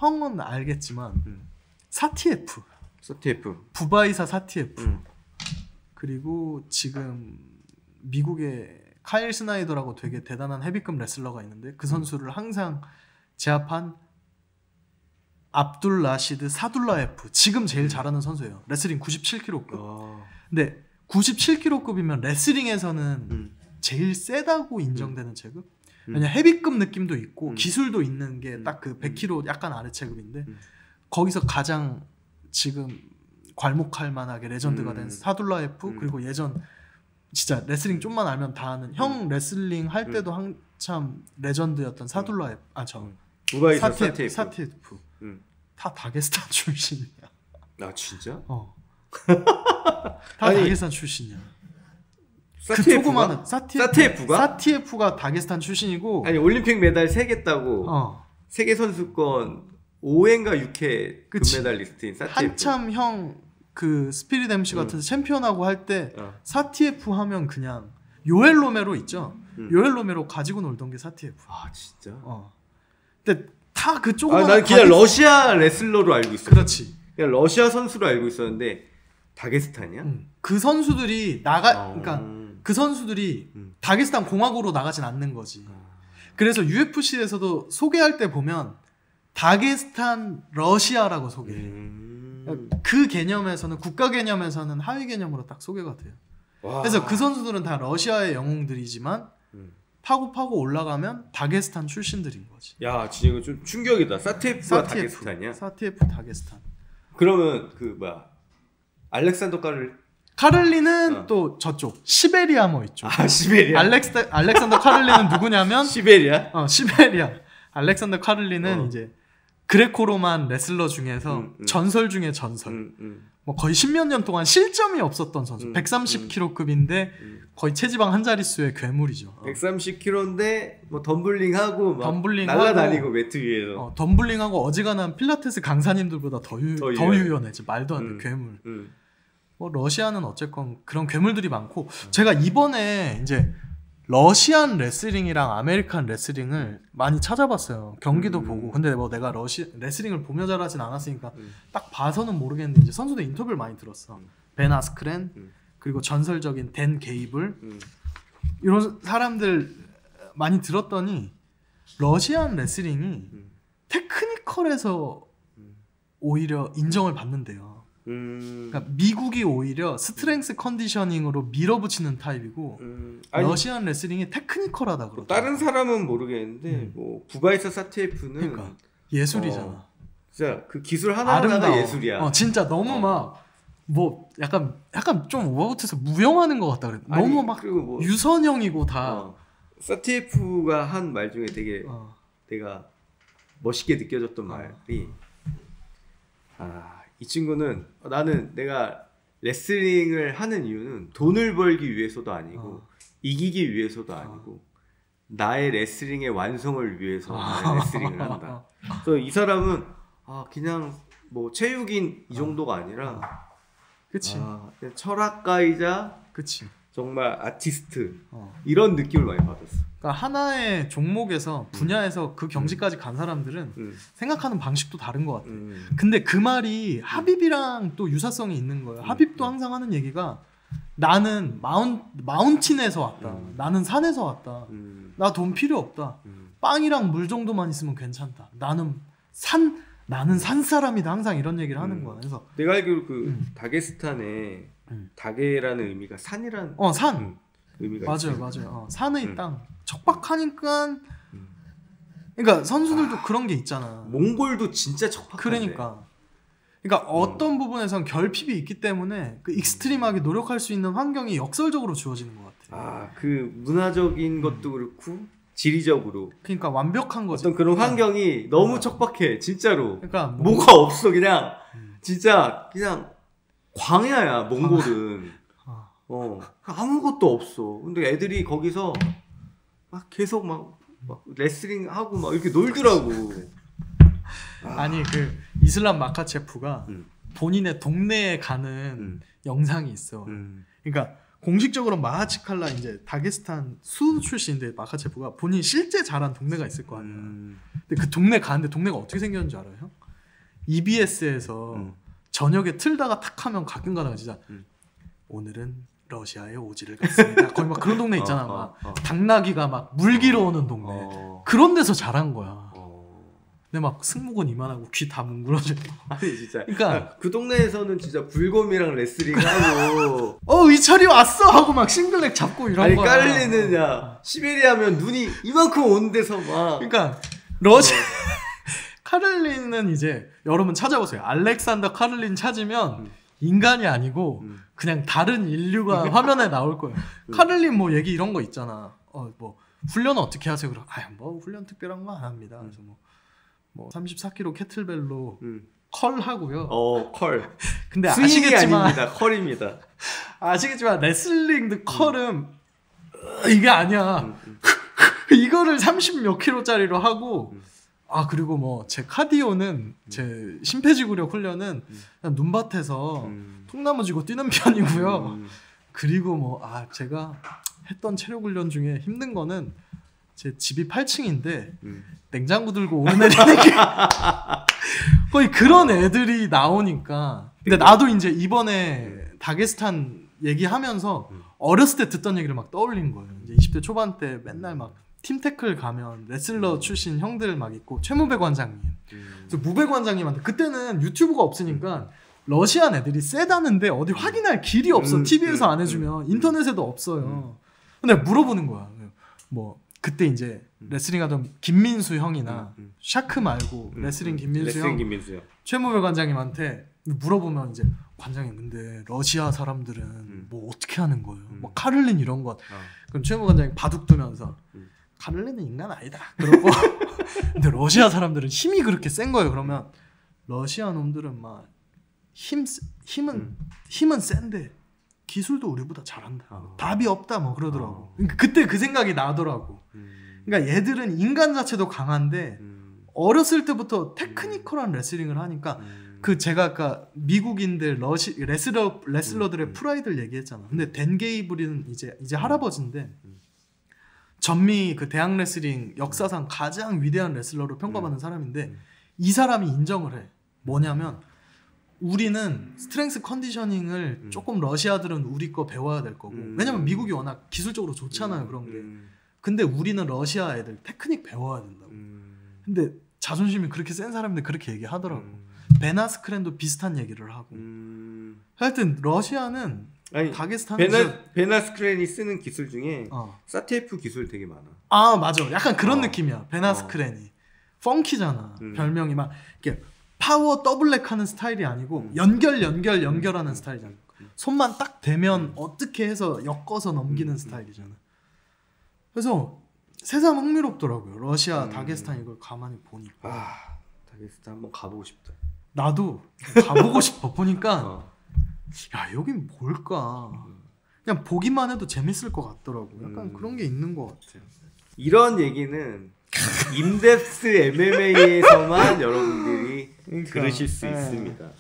형은 알겠지만 사티에프. 부바이사 사티에프. 그리고 지금 미국의 카일 스나이더라고 되게 대단한 헤비급 레슬러가 있는데 그 선수를 항상 제압한 압둘 라시드 사둘라예프. 지금 제일 잘하는 선수예요. 레슬링 97kg급. 근데 97kg급이면 레슬링에서는 제일 세다고 인정되는 체급. 왜냐 헤비급 느낌도 있고 기술도 있는 게 딱 그 100kg 약간 아래 체급인데 거기서 가장 지금 괄목할 만하게 레전드가 된 사둘라예프 그리고 예전 진짜 레슬링 좀만 알면 다 아는 형 레슬링 할 때도 한참 레전드였던 사둘라예프 부바이사 사티에프 다 다게스탄 출신이야. 아 진짜? 다 다게스탄 출신이야. 사티에프가? 사티에프가 다게스탄 출신이고 아니 올림픽 메달 3개 따고 세계 선수권 5회인가 6회 금메달리스트인 사티에프. 한참 형 그 스피릿 MC 같은 챔피언하고 할 때 사티에프 하면 그냥 요엘 로메로 있죠. 요엘 로메로 가지고 놀던 게 사티에프. 아 진짜? 근데 다 그 조그만 난 그냥 러시아 레슬러로 알고 있어. 그렇지. 그냥 러시아 선수로 알고 있었는데 다게스탄이야? 그 선수들이 그러니까 그 선수들이 다게스탄 공화국으로 나가진 않는 거지. 그래서 UFC에서도 소개할 때 보면 다게스탄 러시아라고 소개해. 그 개념에서는 국가 개념에서는 하위 개념으로 딱 소개가 돼요. 와. 그래서 그 선수들은 다 러시아의 영웅들이지만 파고 올라가면 다게스탄 출신들인 거지. 야, 진짜 이거 좀 충격이다. 사티에프가 다게스탄이야? 사티에프 다게스탄. 그러면 그 알렉산더 카를리는 또 저쪽 시베리아 뭐 있죠. 아 시베리아. 알렉산더 카를리는 누구냐면 시베리아? 시베리아. 알렉산더 카를리는 이제 그레코로만 레슬러 중에서 전설 중에 전설. 뭐 거의 10몇 년 동안 실점이 없었던 선수. 130kg급인데 거의 체지방 한 자릿수의 괴물이죠. 130kg인데 뭐 덤블링하고 날아다니고 매트 위에서. 덤블링하고 어지간한 필라테스 강사님들보다 더 유연해지. 말도 안 돼. 괴물. 뭐 러시아는 어쨌건 그런 괴물들이 많고 제가 이번에 이제 러시안 레슬링이랑 아메리칸 레슬링을 많이 찾아봤어요. 경기도 보고. 근데 뭐 내가 레슬링을 보며 자라진 않았으니까 딱 봐서는 모르겠는데 이제 선수들 인터뷰를 많이 들었어. 벤 아스크렌 그리고 전설적인 댄 게이블 이런 사람들 많이 들었더니 러시안 레슬링이 테크니컬에서 오히려 인정을 받는데요. 그러니까 미국이 오히려 스트렝스 컨디셔닝으로 밀어붙이는 타입이고 러시안 레슬링이 테크니컬하다 그러고 다른 사람은 모르겠는데 뭐 부바이사 사티에프는 그러니까 예술이잖아. 진짜 그 기술 하나하나가 예술이야. 진짜 너무 막 뭐 약간 좀 오버붙어서 무용하는 것 같다 그래. 너무 막 뭐 유선형이고 다. 사티에프가 한 말 중에 되게 내가 멋있게 느껴졌던 말이 이 친구는 나는 내가 레슬링을 하는 이유는 돈을 벌기 위해서도 아니고 이기기 위해서도 아니고 나의 레슬링의 완성을 위해서 나의 레슬링을 한다. 그래서 이 사람은 그냥 뭐 체육인 이 정도가 아니라 그치. 철학가이자 그치. 정말 아티스트 이런 느낌을 많이 받았어. 그러니까 하나의 종목에서 분야에서 그 경지까지 간 사람들은 생각하는 방식도 다른 것 같아. 근데 그 말이 하빕이랑 또 유사성이 있는 거예요. 하빕도 항상 하는 얘기가 나는 마운틴에서 왔다. 나는 산에서 왔다. 나 돈 필요 없다. 빵이랑 물 정도만 있으면 괜찮다. 나는 산 사람이다. 항상 이런 얘기를 하는 거야. 그래서 내가 알기로 그 다게스탄에 다게라는 의미가 산이란 산 의미가 맞아요. 산의 땅 척박하니까 그러니까 선수들도 그런 게 있잖아. 몽골도 진짜 척박한데. 그러니까 어떤 부분에선 결핍이 있기 때문에 그 익스트림하게 노력할 수 있는 환경이 역설적으로 주어지는 것 같아. 그 문화적인 것도 그렇고 지리적으로. 그러니까 완벽한 거지. 어떤 그런 환경이 너무 척박해, 진짜로. 그러니까 뭐가 없어, 그냥 진짜 그냥 광야야 몽골은. 아무것도 없어. 근데 애들이 거기서 막 계속 막 레슬링 하고 막 이렇게 놀더라고. 아니 그 이슬람 마카체프가 본인의 동네에 가는 영상이 있어. 그러니까 공식적으로 마하치칼라 이제 다게스탄 수 출신인데 마카체프가 본인 실제 자란 동네가 있을 거 아니야. 근데 그 동네 가는데 동네가 어떻게 생겼는지 알아요? EBS에서 저녁에 틀다가 탁 하면 가끔 가다가 진짜 오늘은 러시아에 오지를 갔습니다. 거기 막 그런 동네 있잖아. 막 당나귀가 막 물기로 오는 동네. 그런 데서 자란 거야. 근데 막 승모근 이만하고 귀 다 뭉그러져. 아니 진짜. 그러니까 그 동네에서는 진짜 불곰이랑 레슬링 하고. 의철이 왔어 하고 막 싱글렉 잡고 이런 아니, 거야. 까를리는 야 시베리아면 눈이 이만큼 온 데서 막. 그러니까 카를린은 이제 여러분 찾아보세요. 알렉산더 카를린 찾으면 인간이 아니고 그냥 다른 인류가 화면에 나올 거예요. 카를린 뭐 얘기 이런 거 있잖아. 뭐 훈련은 어떻게 하세요? 그럼 뭐 훈련 특별한 거 안 합니다. 그래서 뭐 34kg 캐틀벨로 컬 하고요. 컬. 근데 아시겠지만 아닙니다. 컬입니다. 아시겠지만 레슬링도 컬은 이게 아니야. 이거를 30몇 킬로짜리로 하고 그리고 뭐 제 카디오는 제 심폐지구력 훈련은 그냥 눈밭에서 통나무 쥐고 뛰는 편이고요. 그리고 뭐 제가 했던 체력 훈련 중에 힘든 거는 제 집이 8층인데 냉장고 들고 오는 애들이 거의 그런 애들이 나오니까. 근데 나도 이제 이번에 다게스탄 얘기하면서 어렸을 때 듣던 얘기를 막 떠올린 거예요. 이제 20대 초반 때 맨날 막 팀태클 가면 레슬러 출신 형들 막 있고 최무배 관장님. 그래서 무배 관장님한테 그때는 유튜브가 없으니까 러시안 애들이 세다는데 어디 확인할 길이 없어. TV에서 안 해주면 인터넷에도 없어요. 근데 물어보는 거야. 뭐 그때 이제 레슬링 하던 김민수 형이나 샤크 말고 레슬링 김민수 형 최무배 관장님한테 물어보면 이제 관장님 근데 러시아 사람들은 뭐 어떻게 하는 거예요? 뭐 카를린 이런 것. 그럼 최무배 관장님 바둑 두면서 카를린은 인간 아니다. 그러고 근데 러시아 사람들은 힘이 그렇게 센 거예요. 그러면 러시아 놈들은 막 힘은 센데 기술도 우리보다 잘한다. 답이 없다 뭐 그러더라고. 그러니까 그때 그 생각이 나더라고. 그러니까 얘들은 인간 자체도 강한데 어렸을 때부터 테크니컬한 레슬링을 하니까 그 제가 아까 미국인들 레슬러들의 프라이드를 얘기했잖아. 근데 댄 게이블은 이제 할아버지인데 전미 그 대학 레슬링 역사상 가장 위대한 레슬러로 평가받는 사람인데 이 사람이 인정을 해. 뭐냐면 우리는 스트렝스 컨디셔닝을 조금 러시아들은 우리 거 배워야 될 거고 왜냐면 미국이 워낙 기술적으로 좋잖아요. 그런 게. 근데 우리는 러시아 애들 테크닉 배워야 된다고. 근데 자존심이 그렇게 센 사람인데 그렇게 얘기하더라고. 벤 아스크렌도 비슷한 얘기를 하고. 하여튼 러시아는 다게스탄 벤 아스크렌이 쓰는 기술 중에 사테프 기술 되게 많아. 맞아. 약간 그런 느낌이야. 벤 아스크렌이 펑키잖아. 별명이 막 이렇게 파워 더블랙 하는 스타일이 아니고 연결하는 스타일이잖아. 손만 딱 대면 어떻게 해서 엮어서 넘기는 스타일이잖아. 그래서 새삼 흥미롭더라고요. 러시아, 다게스탄 이걸 가만히 보니까. 다게스탄 한번 가보고 싶다. 나도 가보고 싶어. 보니까 야 여긴 뭘까. 그냥 보기만 해도 재밌을 것 같더라고. 약간 그런 게 있는 것 같아요. 이런 얘기는 인덱스 MMA에서만 여러분들이 들으실 수 있습니다.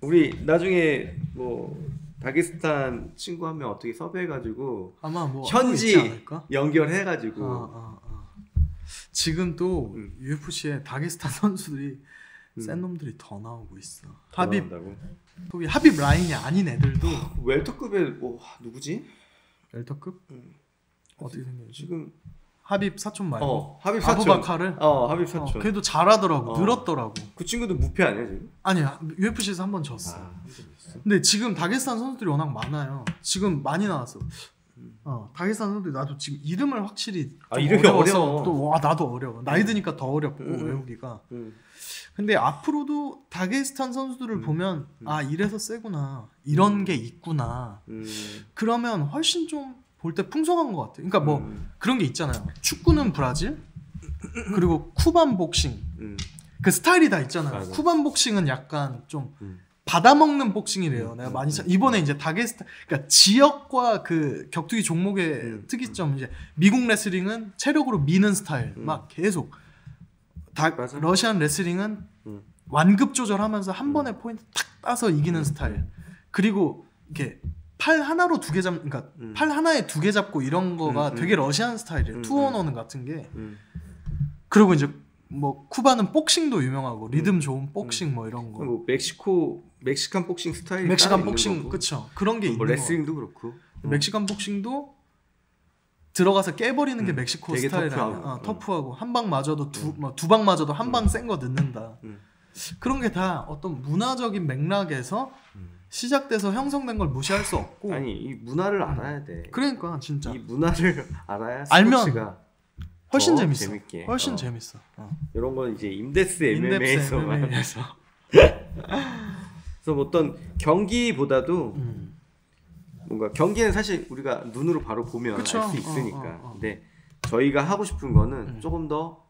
우리 나중에 뭐 다게스탄 친구 한 명 어떻게 섭외해가지고 아마 뭐 현지 연결해가지고 지금 또 UFC에 다게스탄 선수들이 센 놈들이 더 나오고 있어. 하빕 라인이 아닌 애들도 웰터급에 뭐 누구지? 웰터급? 어떻게 생겼지? 지금 하빕 사촌 말고 하빕 사촌. 아부바카를? 하빕 사촌. 걔도 잘하더라고. 늘었더라고. 그 친구도 무패 아니야 지금? 아니야. UFC에서 한 번 졌어. 근데 지금 다게스탄 선수들이 워낙 많아요. 지금 많이 나왔어. 다게스탄 선수들이 나도 지금 이름을 확실히 이름이 어려워. 또 나도 어려워. 나이 드니까 더 어렵고 외우기가. 근데 앞으로도 다게스탄 선수들을 보면 이래서 세구나. 이런 게 있구나. 그러면 훨씬 좀 볼 때 풍성한 것 같아. 그러니까 뭐 그런 게 있잖아요. 축구는 브라질 그리고 쿠반 복싱 그 스타일이 다 있잖아요. 쿠반 복싱은 약간 좀 받아먹는 복싱이래요. 내가 많이 이번에 이제 다게스탄 그러니까 지역과 그 격투기 종목의 특이점 이제 미국 레슬링은 체력으로 미는 스타일 막 계속 러시안 레슬링은 완급 조절하면서 한 번에 포인트 탁 따서 이기는 스타일. 그리고 이렇게 팔 하나로 두 개 그러니까 팔 하나에 두 개 잡고 이런 거가 되게 러시안 스타일이에요. 투어너는 같은 게. 그리고 이제 뭐 쿠바는 복싱도 유명하고 리듬 좋은 복싱 뭐 이런 거. 뭐 멕시칸 복싱 스타일. 멕시칸 복싱 그쵸. 그런 게 뭐 있는 레슬링도 거. 그렇고. 멕시칸 복싱도 들어가서 깨버리는 게 멕시코 스타일 터프하고. 아니야. 터프하고 한 방 맞아도 두 방 맞아도 한 방 센 거 넣는다. 그런 게 다 어떤 문화적인 맥락에서 시작돼서 형성된 걸 무시할 수 없고. 아니 이 문화를 알아야 돼. 그러니까 진짜 이 문화를 알아야 알면 스포츠가 훨씬 재밌어. 재밌게. 훨씬 재밌어. 이런 건 이제 임데스 MMA에서만. MMA에서. 그래서 어떤 경기보다도 뭔가 경기는 사실 우리가 눈으로 바로 보면 알 수 있으니까. 근데 저희가 하고 싶은 거는 조금 더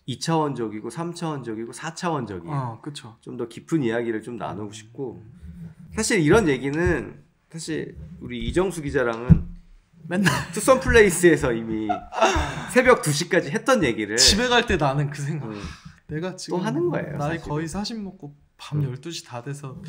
2차원적이고 3차원적이고 4차원적이에요. 그쵸. 좀 더 깊은 이야기를 좀 나누고 싶고 사실 이런 얘기는 사실 우리 이정수 기자랑은 맨날 투썸 플레이스에서 이미 새벽 2시까지 했던 얘기를 집에 갈 때 나는 그 생각. 내가 지금 또 하는 거예요. 나이 사실은. 거의 40 먹고 밤 12시 다 돼서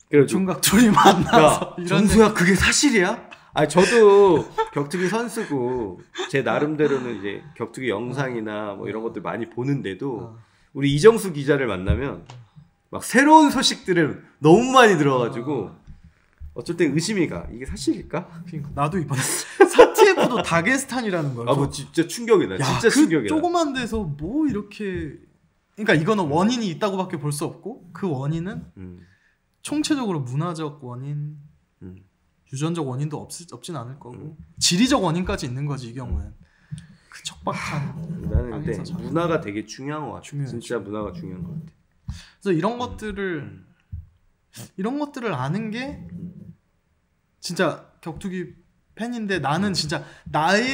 그래가지고 중각 둘이 만나서 야, 정수야 그게 사실이야? 아니 저도 격투기 선수고 제 나름대로는 이제 격투기 영상이나 뭐 이런 것들 많이 보는데도 우리 이정수 기자를 만나면 막 새로운 소식들을 너무 많이 들어가지고 어쩔 때 의심이 가. 이게 사실일까? 그러니까 나도 이번에 사티에프도 다게스탄이라는 거야. 뭐 진짜 충격이다. 야, 진짜 그 충격이다. 조그만 데서 뭐 이렇게 그러니까 이거는 원인이 있다고밖에 볼 수 없고 그 원인은 총체적으로 문화적 원인, 유전적 원인도 없진 않을 거고 지리적 원인까지 있는 거지 이 경우엔. 그 척박한 나는 근데 땅에서 문화가 되게 중요한 것 같아. 중요해, 진짜 문화가 중요한 것 같아. 그래서 이런 것들을 아는 게 진짜 격투기 팬인데 나는 진짜 나의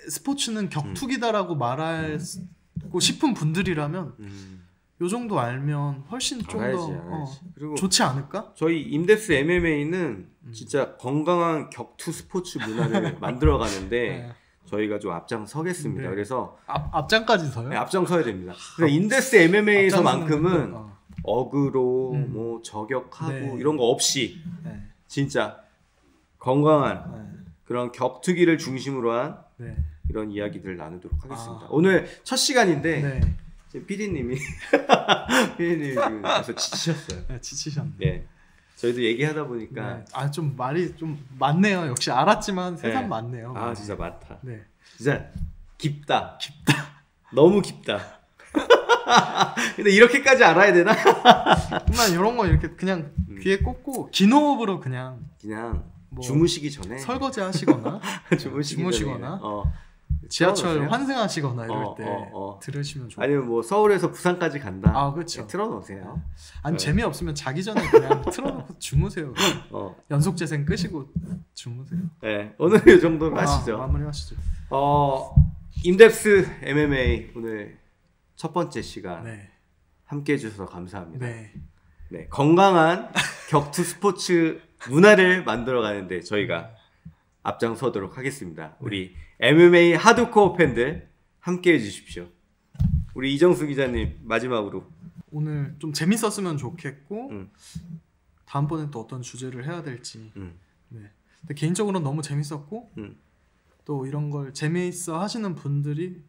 스포츠는 격투기다라고 말하고 싶은 분들이라면 요 정도 알면 훨씬 좀 더 그리고 좋지 않을까? 저희 임데스 MMA는 진짜 건강한 격투 스포츠 문화를 만들어 가는데 저희가 좀 앞장서겠습니다. 그래서 앞장까지 서요? 앞장서야 됩니다. 그래서 임데스 MMA에서만큼은 어그로 뭐 저격하고 이런 거 없이 진짜 건강한 그런 격투기를 중심으로 한 이런 이야기들을 나누도록 하겠습니다. 오늘 첫 시간인데 피디님이 지금 벌써 지치셨어요. 네, 지치셨네. 네, 저희도 얘기하다 보니까 좀 말이 좀 많네요. 역시 알았지만 세상 많네요. 아 진짜 많다. 네, 진짜 깊다. 너무 깊다. 근데 이렇게까지 알아야 되나? 그만 이런 거 이렇게 그냥 귀에 꽂고 긴 호흡으로 그냥 뭐 주무시기 전에 설거지 하시거나 주무시거나 지하철 틀어놓으세요? 환승하시거나 이럴 때 들으시면 좋아요. 아니면 뭐 서울에서 부산까지 간다. 그렇죠. 네, 틀어놓으세요. 아니 재미없으면 자기 전에 그냥 틀어놓고 주무세요. 연속 재생 끄시고 주무세요. 네, 오늘 이 정도로 하시죠. 마무리하시죠. 임덱스 MMA 오늘 첫 번째 시간 함께 해주셔서 감사합니다. 네, 건강한 격투 스포츠 문화를 만들어가는데 저희가 앞장서도록 하겠습니다. 우리 MMA 하드코어 팬들 함께 해주십시오. 우리 이정수 기자님 마지막으로 오늘 좀 재밌었으면 좋겠고 다음번엔 또 어떤 주제를 해야 될지 근데 개인적으로는 너무 재밌었고 또 이런 걸 재미있어 하시는 분들이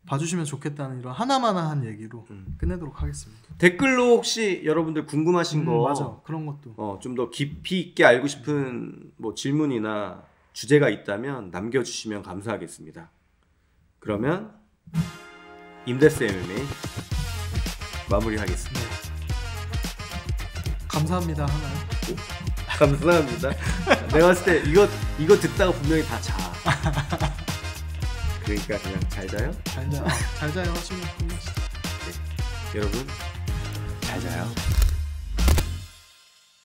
봐주시면 좋겠다는 이런 하나마나한 얘기로 끝내도록 하겠습니다. 댓글로 혹시 여러분들 궁금하신 거 맞아. 그런 것도 좀 더 깊이 있게 알고 싶은 뭐 질문이나 주제가 있다면 남겨주시면 감사하겠습니다. 그러면 임데스 MMA 마무리하겠습니다. 감사합니다 하나요? 감사합니다. 내가 봤을 때 이거 듣다가 분명히 다 자. 그러니까 그냥 잘 자요? 잘 자요 하시면 끝나시죠. 여러분 잘 자요.